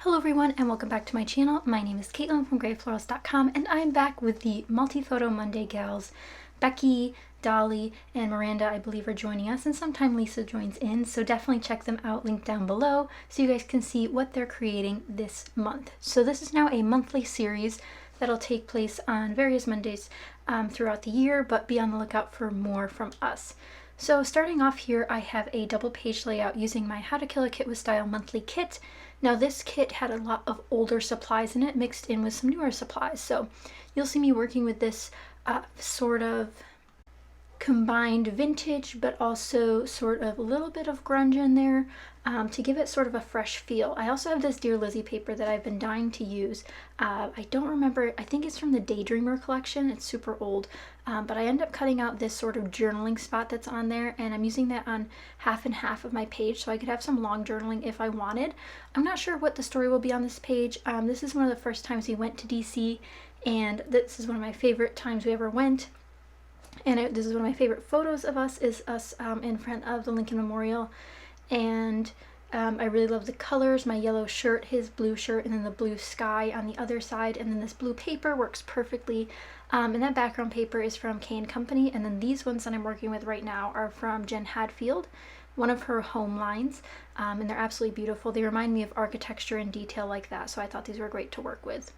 Hello everyone and welcome back to my channel. My name is Caitlin from Florals.com and I'm back with the MultiPhoto Monday gals. Becky, Dolly, and Miranda I believe are joining us, and sometime Lisa joins in, so definitely check them out, link down below, so you guys can see what they're creating this month. So this is now a monthly series that'll take place on various Mondays throughout the year, but be on the lookout for more from us. So starting off here, I have a double page layout using my How to Kill a Kit with Style monthly kit. Now this kit had a lot of older supplies in it mixed in with some newer supplies, so you'll see me working with this sort of combined vintage but also sort of a little bit of grunge in there to give it sort of a fresh feel. I also have this Dear Lizzie paper that I've been dying to use. I don't remember, I think it's from the Daydreamer collection, it's super old, but I end up cutting out this sort of journaling spot that's on there, and I'm using that on half and half of my page so I could have some long journaling if I wanted. I'm not sure what the story will be on this page. This is one of the first times we went to DC, and this is one of my favorite times we ever went. And this is one of my favorite photos of us, is us in front of the Lincoln Memorial. And I really love the colors, my yellow shirt, his blue shirt, and then the blue sky on the other side. And then this blue paper works perfectly. And that background paper is from K & Company. And then these ones that I'm working with right now are from Jen Hadfield, one of her home lines. And they're absolutely beautiful. They remind me of architecture and detail like that. So I thought these were great to work with.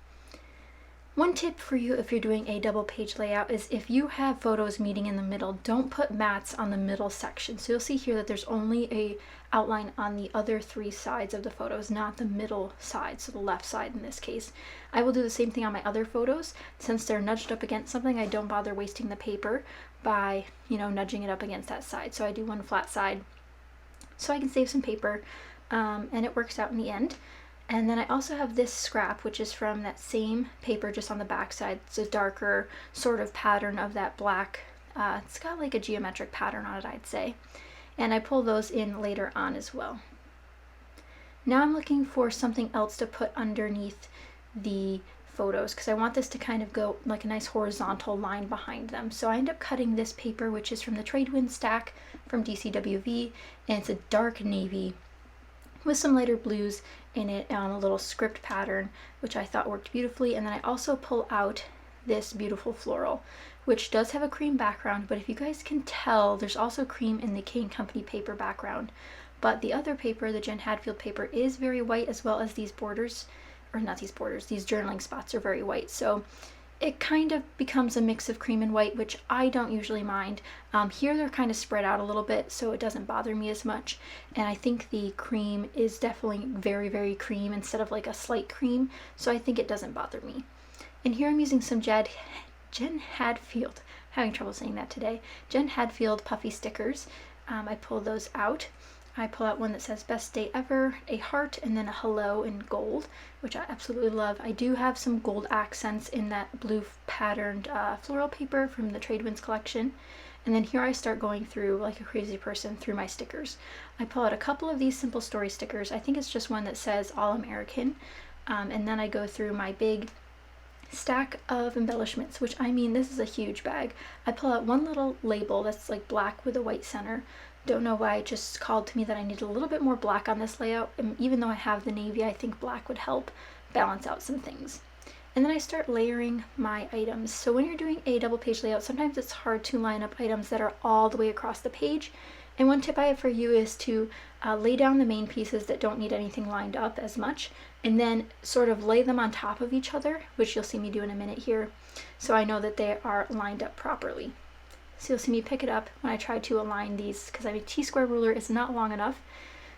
One tip for you if you're doing a double page layout is if you have photos meeting in the middle, don't put mats on the middle section. So you'll see here that there's only a outline on the other three sides of the photos, not the middle side, so the left side in this case. I will do the same thing on my other photos. Since they're nudged up against something, I don't bother wasting the paper by, nudging it up against that side. So I do one flat side so I can save some paper, and it works out in the end. And then I also have this scrap, which is from that same paper, just on the back side. It's a darker sort of pattern of that black. It's got like a geometric pattern on it, I'd say. And I pull those in later on as well. Now I'm looking for something else to put underneath the photos, because I want this to kind of go like a nice horizontal line behind them. So I end up cutting this paper, which is from the Tradewind stack from DCWV, and it's a dark navy with some lighter blues in it on a little script pattern, which I thought worked beautifully. And then I also pull out this beautiful floral, which does have a cream background, but if you guys can tell, there's also cream in the K & Company paper background. But the other paper, the Jen Hadfield paper, is very white, as well as these borders, or not these borders, these journaling spots are very white. So it kind of becomes a mix of cream and white, which I don't usually mind. Here they're kind of spread out a little bit, so it doesn't bother me as much. And I think the cream is definitely very, very cream instead of like a slight cream, so I think it doesn't bother me. And here I'm using some Jen Hadfield, having trouble saying that today, Jen Hadfield puffy stickers. I pull those out. I pull out one that says best day ever, a heart, and then a hello in gold, which I absolutely love. I do have some gold accents in that blue patterned floral paper from the Tradewinds collection. And then here I start going through like a crazy person through my stickers. I pull out a couple of these simple story stickers. I think it's just one that says All American. And then I go through my big stack of embellishments, which this is a huge bag. I pull out one little label that's like black with a white center. Don't know why, it just called to me that I need a little bit more black on this layout, and even though I have the navy, I think black would help balance out some things. And then I start layering my items. So when you're doing a double page layout, sometimes it's hard to line up items that are all the way across the page. And one tip I have for you is to lay down the main pieces that don't need anything lined up as much, and then sort of lay them on top of each other, which you'll see me do in a minute here, so I know that they are lined up properly. So you'll see me pick it up when I try to align these, because my T-square ruler is not long enough.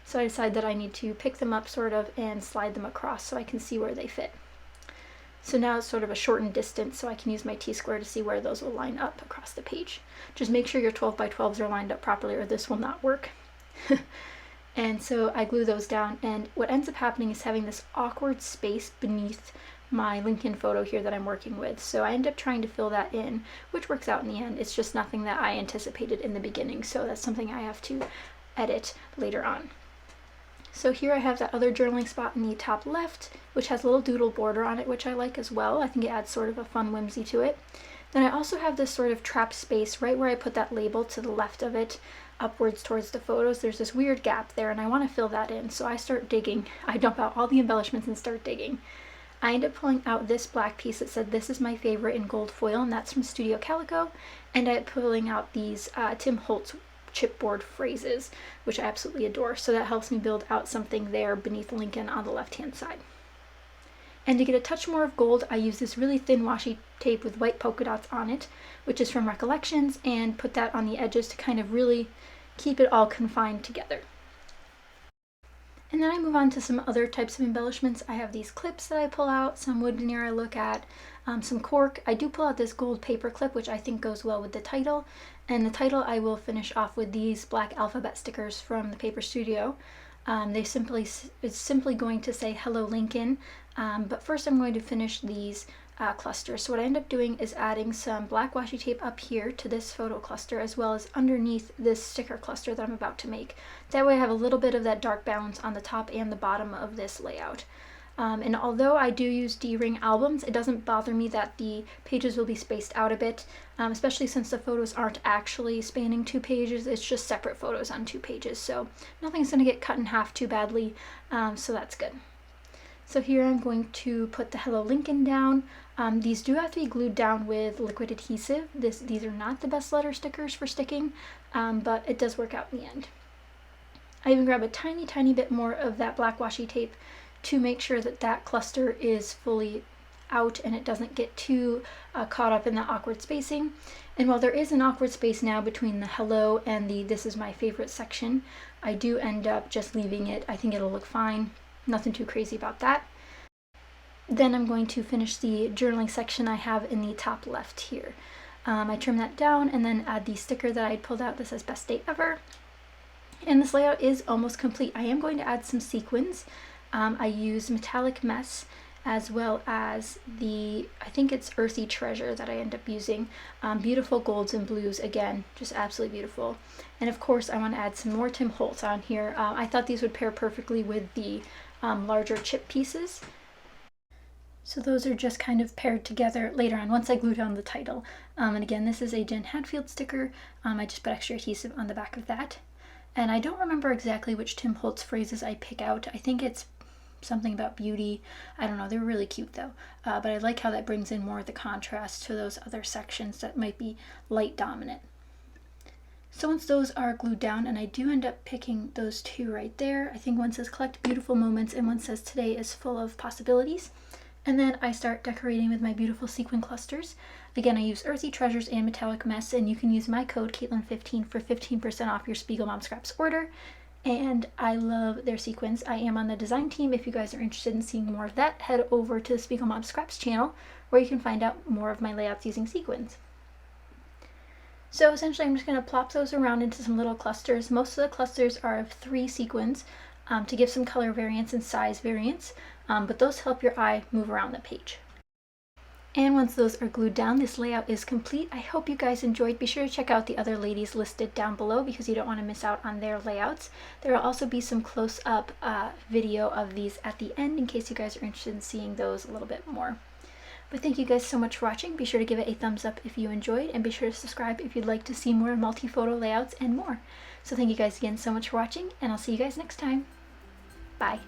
So I decide that I need to pick them up sort of and slide them across so I can see where they fit. So now it's sort of a shortened distance, so I can use my T-square to see where those will line up across the page. Just make sure your 12 by 12s are lined up properly, or this will not work. And so I glue those down, and what ends up happening is having this awkward space beneath my Lincoln photo here that I'm working with. So I end up trying to fill that in, which works out in the end. It's just nothing that I anticipated in the beginning, so that's something I have to edit later on. So here I have that other journaling spot in the top left, which has a little doodle border on it, which I like as well. I think it adds sort of a fun whimsy to it. Then I also have this sort of trapped space right where I put that label to the left of it, upwards towards the photos. There's this weird gap there and I want to fill that in. So I start digging. I dump out all the embellishments and start digging. I end up pulling out this black piece that said this is my favorite in gold foil, and that's from Studio Calico. And I'm pulling out these Tim Holtz chipboard phrases, which I absolutely adore. So that helps me build out something there beneath Lincoln on the left hand side. And to get a touch more of gold, I use this really thin washi tape with white polka dots on it, which is from Recollections, and put that on the edges to kind of really keep it all confined together. And then I move on to some other types of embellishments. I have these clips that I pull out, some wood veneer I look at, some cork. I do pull out this gold paper clip, which I think goes well with the title. And the title I will finish off with these black alphabet stickers from the Paper Studio. It's simply going to say Hello Lincoln, but first I'm going to finish these clusters. So what I end up doing is adding some black washi tape up here to this photo cluster, as well as underneath this sticker cluster that I'm about to make. That way I have a little bit of that dark balance on the top and the bottom of this layout. And although I do use D-ring albums, it doesn't bother me that the pages will be spaced out a bit, especially since the photos aren't actually spanning 2 pages, it's just separate photos on 2 pages, so nothing's going to get cut in half too badly, so that's good. So here I'm going to put the Hello Lincoln down. These do have to be glued down with liquid adhesive. These are not the best letter stickers for sticking, but it does work out in the end. I even grab a tiny bit more of that black washi tape to make sure that that cluster is fully out and it doesn't get too caught up in the awkward spacing. And while there is an awkward space now between the hello and the this is my favorite section, I do end up just leaving it. I think it'll look fine. Nothing too crazy about that. Then I'm going to finish the journaling section I have in the top left here. I trim that down and then add the sticker that I pulled out that says Best Day Ever. And this layout is almost complete. I am going to add some sequins. I use Metallic Mess as well as I think it's Earthy Treasure that I end up using. Beautiful golds and blues, again, just absolutely beautiful. And of course I want to add some more Tim Holtz on here. I thought these would pair perfectly with the larger chip pieces. So those are just kind of paired together later on once I glue down the title. And again, this is a Jen Hadfield sticker. I just put extra adhesive on the back of that. And I don't remember exactly which Tim Holtz phrases I pick out. I think it's something about beauty. I don't know, they're really cute though. But I like how that brings in more of the contrast to those other sections that might be light dominant. So once those are glued down, and I do end up picking those 2 right there. I think one says Collect Beautiful Moments and one says Today is Full of Possibilities. And then I start decorating with my beautiful sequin clusters. Again, I use Earthy Treasures and Metallic Mess, and you can use my code Caitlin15 for 15% off your Spiegel Mom Scraps order. And I love their sequins. I am on the design team. If you guys are interested in seeing more of that, head over to the Spiegel Mom Scraps channel where you can find out more of my layouts using sequins. So essentially I'm just going to plop those around into some little clusters. Most of the clusters are of 3 sequins to give some color variance and size variance, but those help your eye move around the page. And once those are glued down, this layout is complete. I hope you guys enjoyed. Be sure to check out the other ladies listed down below because you don't want to miss out on their layouts. There will also be some close-up video of these at the end in case you guys are interested in seeing those a little bit more. But thank you guys so much for watching. Be sure to give it a thumbs up if you enjoyed, and be sure to subscribe if you'd like to see more multi-photo layouts and more. So thank you guys again so much for watching, and I'll see you guys next time. Bye.